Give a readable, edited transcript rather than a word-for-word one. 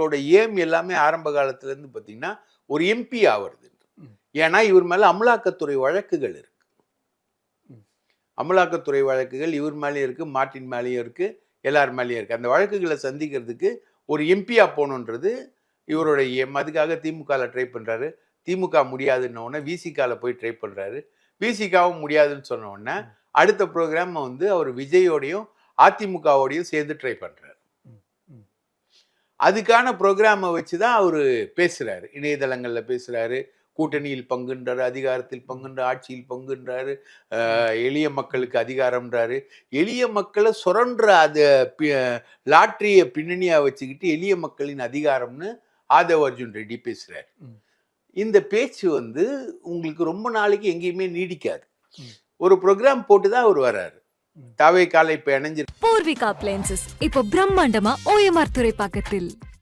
இவரோட ஏம் எல்லாமே ஆரம்ப காலத்துல இருந்து பாத்தீங்கன்னா ஒரு எம்பி ஆவறது. ஏன்னா இவர் மேல அமலாக்கத்துறை வழக்குகள் இருக்கு. அமலாக்கத்துறை வழக்குகள் இவர் மேலேயும் இருக்கு, மார்ட்டின் மேலேயும் இருக்கு, எல்லார் மேலேயும் இருக்கு. அந்த வழக்குகளை சந்திக்கிறதுக்கு ஒரு எம்பியா போகணுன்றது இவருடைய எம். அதுக்காக திமுகல ட்ரை பண்றாரு. திமுக முடியாதுன்ன உடனே விசிகால போய் ட்ரை பண்றாரு. விசிகாவும் முடியாதுன்னு சொன்ன உடனே அடுத்த ப்ரோக்ராம் வந்து அவர் விஜயோடையும் அதிமுகவோடையும் சேர்ந்து ட்ரை பண்றாரு. அதுக்கான ப்ரோக்ராமை வச்சுதான் அவரு பேசுறாரு, இணையதளங்கள்ல பேசுறாரு, கூட்டணியில் பங்குன்றாரு, அதிகாரத்தில் பங்குன்ற, ஆட்சியில் பங்குன்றாரு, எளிய மக்களுக்கு அதிகாரம்ன்றாரு. எளிய மக்களை சுரன்ற அது லாட்டரிய பின்னணியா வச்சுக்கிட்டு எளிய மக்களின் அதிகாரம்னு ஆதவ் அர்ஜுன் ரெட்டி பேசுறாரு. இந்த பேச்சு வந்து உங்களுக்கு ரொம்ப நாளைக்கு எங்கேயுமே நீடிக்காது. ஒரு ப்ரோக்ராம் போட்டுதான் அவர் வர்றாரு. தாவேக்கால இப்ப இணைஞ்சிருக்கு. பூர்விகா அப்ளையன்சஸ் இப்போ பிரம்மாண்டமா OMR துறைப்பாக்கத்தில்.